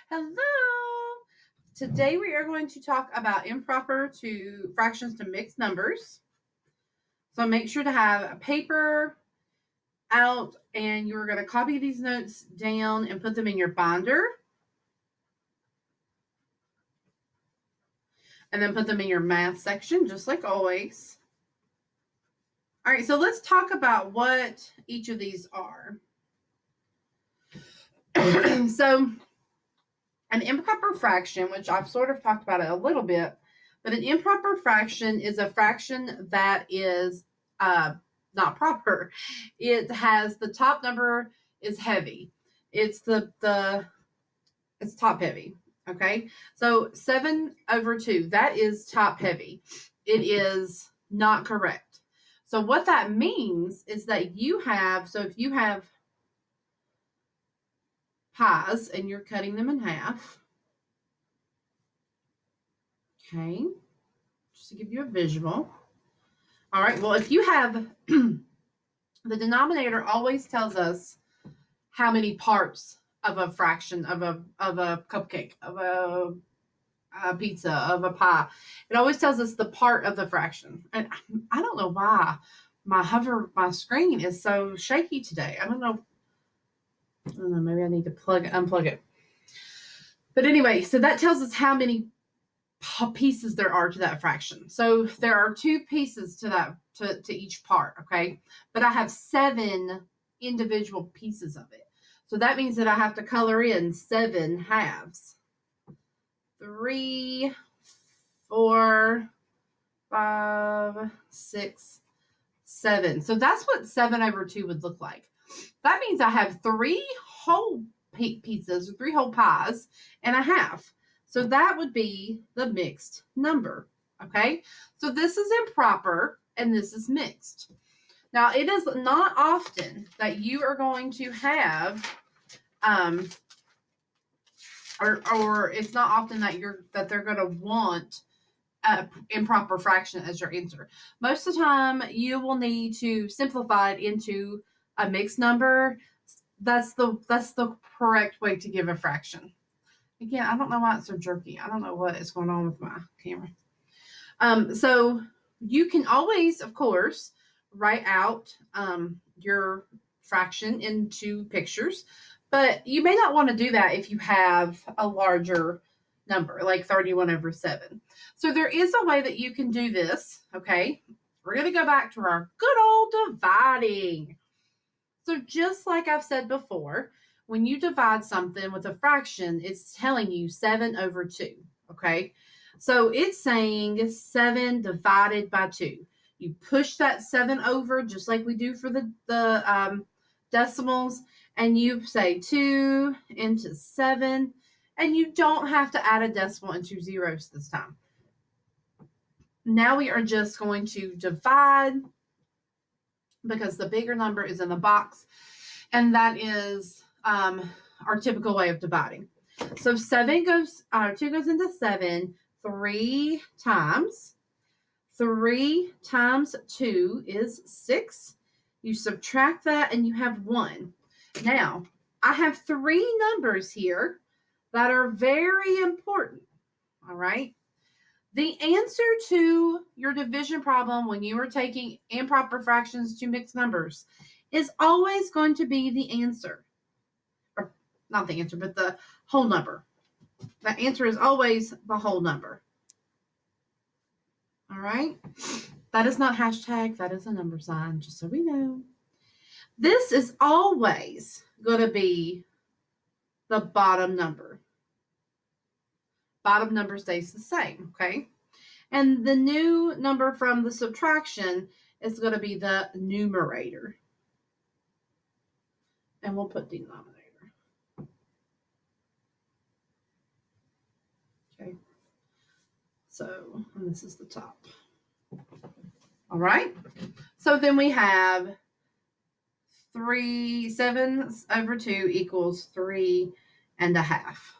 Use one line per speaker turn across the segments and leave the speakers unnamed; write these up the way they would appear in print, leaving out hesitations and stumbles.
Hello! Today we are going to talk about improper fractions to mixed numbers. So make sure to have a paper out and you're going to copy these notes down and put them in your binder. And then put them in your math section, just like always. All right, so let's talk about what each of these are. So an improper fraction, which I've sort of talked about it a little bit, but an improper fraction is a fraction that is not proper. It has the top number is heavy. It's it's top heavy. Okay, so 7/2, that is top heavy. It is not correct. So what that means is that if you have pies and you're cutting them in half, okay, just to give you a visual. All right, well, if you have, the denominator always tells us how many parts of a fraction of a cupcake, of a pizza, of a pie. It always tells us the part of the fraction. And I don't know why my screen is so shaky today. I don't know, maybe I need to unplug it. But anyway, so that tells us how many pieces there are to that fraction. So there are 2 pieces to that to each part, okay? But I have 7 individual pieces of it. So that means that I have to color in 7 halves. 3, 4, 5, 6, 7. So that's what 7/2 would look like. That means I have 3 whole pizzas, or 3 whole pies and a half. So that would be the mixed number, okay? So this is improper and this is mixed. Now, it is not often that you are going to have, or it's not often that they're going to want improper fraction as your answer. Most of the time, you will need to simplify it into a mixed number. That's the correct way to give a fraction. Again, I don't know why it's so jerky. I don't know what is going on with my camera. So you can always, of course, write out your fraction into pictures, but you may not want to do that if you have a larger number, like 31/7. So there is a way that you can do this, okay? We're going to go back to our good old dividing. So just like I've said before, when you divide something with a fraction, it's telling you 7/2, okay? So it's saying 7 divided by 2. You push that 7 over, just like we do for the decimals, and you say 2 into 7, and you don't have to add a decimal and 2 zeros this time. Now we are just going to divide, because the bigger number is in the box, and that is our typical way of dividing. So 2 goes into 7 3 times. 3 times 2 is 6. You subtract that and you have 1. Now, I have 3 numbers here that are very important, all right? The answer to your division problem when you are taking improper fractions to mixed numbers is always going to be the answer. Or not the answer, but the whole number. The answer is always the whole number. All right? That is not hashtag, that is a number sign, just so we know. This is always going to be the bottom number. Bottom number stays the same, okay? And the new number from the subtraction is going to be the numerator. And we'll put denominator. Okay. So, and this is the top. All right. So then we have 7/2 equals 3.5.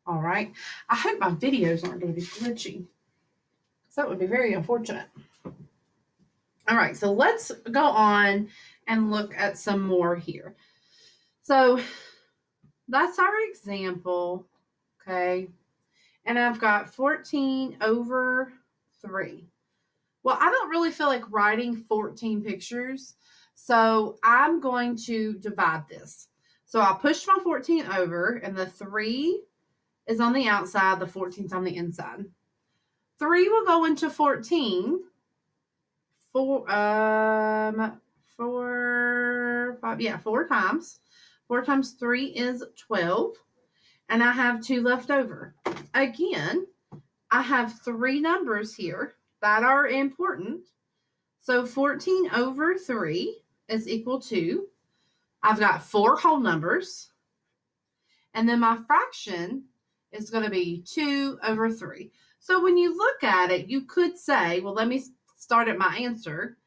All right. I hope my videos aren't going to be glitchy. That would be very unfortunate. All right, so let's go on and look at some more here. So That's our example, okay? And I've got 14 over 3. Well, I don't really feel like writing 14 pictures, so I'm going to divide this. So I pushed my 14 over, and the 3 is on the outside, the 14 is on the inside. 3 will go into 14. 4 times. 4 times 3 is 12. And I have 2 left over. Again, I have 3 numbers here that are important. So 14 over 3 is equal to, I've got 4 whole numbers. And then my fraction is going to be 2 over 3. So when you look at it, you could say, well, let me start at my answer.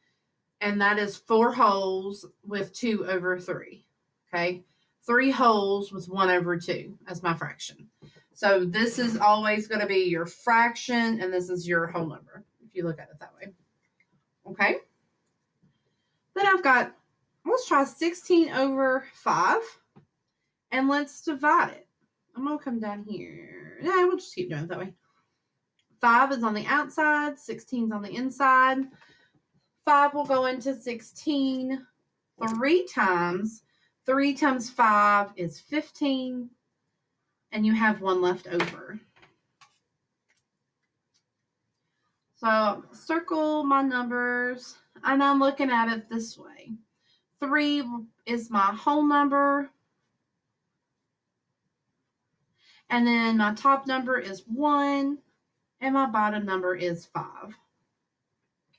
And that is 4 wholes with 2 over 3. Okay. 3 wholes with 1 over 2 as my fraction. So this is always going to be your fraction, and this is your whole number, if you look at it that way. Okay. Then I've got, let's try 16 over 5, and let's divide it. I'm going to come down here. Yeah, we'll just keep doing it that way. 5 is on the outside, 16 is on the inside. 5 will go into 16 3 times. 3 times 5 is 15, and you have 1 left over. So circle my numbers, and I'm looking at it this way. 3 is my whole number, and then my top number is 1, and my bottom number is 5.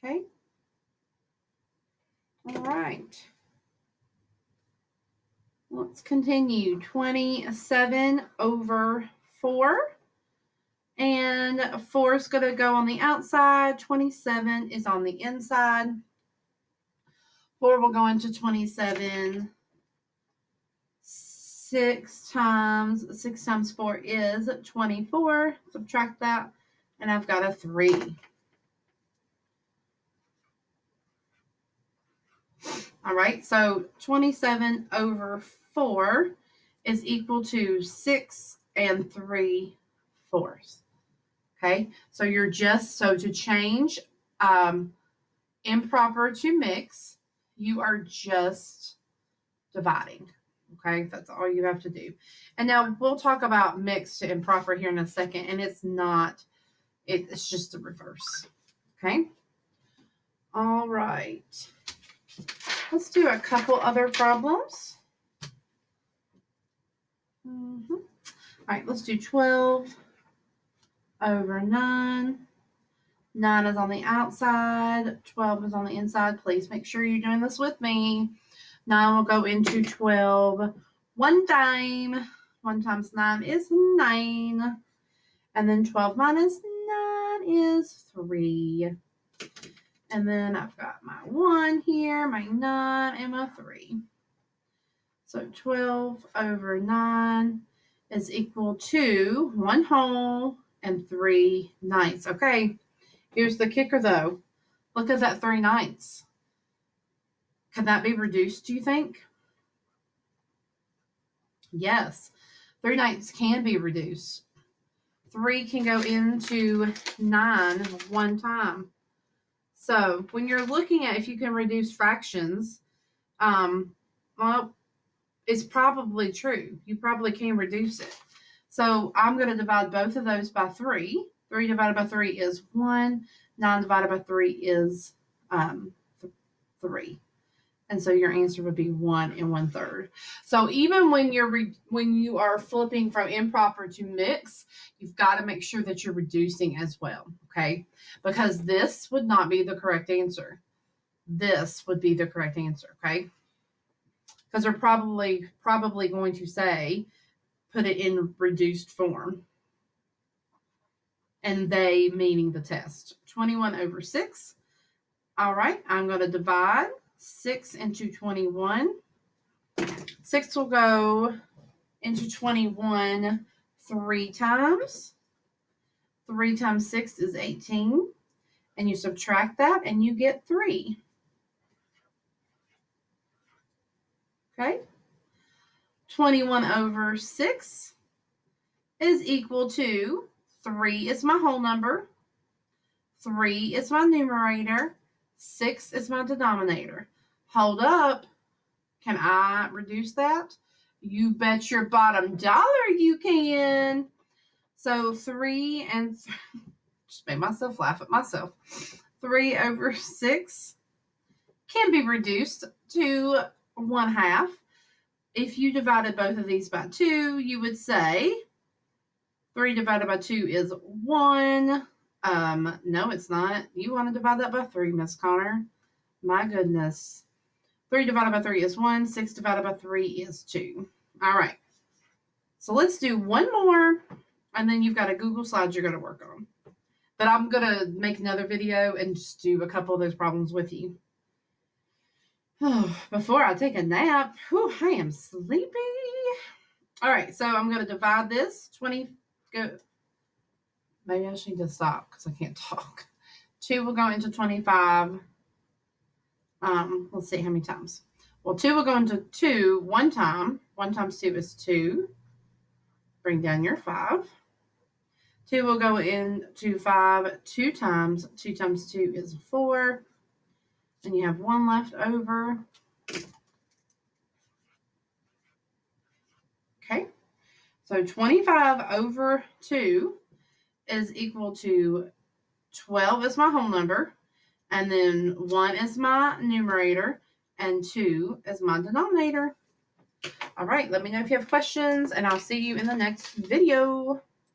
Okay? All right. Let's continue. 27 over 4. And 4 is going to go on the outside. 27 is on the inside. 4 will go into 27. 6 times 4 is 24. Subtract that, and I've got a 3. All right, so 27 over 4 is equal to 6 3/4. Okay, so you're just, so to change improper to mix, you are just dividing. Okay, that's all you have to do. And now we'll talk about mixed to improper here in a second, and it's not, it's just the reverse. Okay, all right. Let's do a couple other problems. All right, let's do 12 over 9. 9 is on the outside, 12 is on the inside. Please make sure you're doing this with me. 9 will go into 12 one time. 1 times 9 is 9. And then 12 minus 9 is 3. And then I've got my 1 here, my 9, and my 3. So 12 over 9 is equal to 1 whole and 3 ninths. Okay, here's the kicker though. Look at that 3 ninths. Can that be reduced, do you think? Yes, 3 ninths can be reduced. 3 can go into 9 one time. So when you're looking at if you can reduce fractions, well, it's probably true. You probably can reduce it. So I'm going to divide both of those by 3. 3 divided by 3 is 1. 9 divided by 3 is 3. And so your answer would be 1 1/3. So even when you are flipping from improper to mix, you've got to make sure that you're reducing as well, okay? Because this would not be the correct answer. This would be the correct answer, okay? Because they're probably going to say, put it in reduced form. And they meaning the test. 21 over 6. All right, I'm going to divide 6 into 21. 6 will go into 21 3 times. 3 times 6 is 18. And you subtract that and you get 3. Okay. 21 over 6 is equal to 3 is my whole number, 3 is my numerator, 6 is my denominator. Hold up. Can I reduce that? You bet your bottom dollar you can. So 3 and just made myself laugh at myself. 3 over 6 can be reduced to 1/2. If you divided both of these by 2, you would say 3 divided by 2 is 1. No, it's not. You want to divide that by 3, Miss Connor. My goodness. 3 divided by 3 is 1. 6 divided by 3 is 2. All right. So let's do one more, and then you've got a Google Slides you're going to work on. But I'm going to make another video and just do a couple of those problems with you. Before I take a nap, whew, I am sleepy. All right, so I'm going to divide this. 20. Go. Maybe I should just stop because I can't talk. 2 will go into 25. Let's see how many times. Well, 2 will go into 2 one time. 1 times 2 is 2. Bring down your 5. 2 will go into 5 2 times. 2 times 2 is 4. And you have 1 left over. Okay. So 25 over 2 is equal to 12 is my whole number. And then 1 is my numerator. And 2 is my denominator. All right. Let me know if you have questions. And I'll see you in the next video.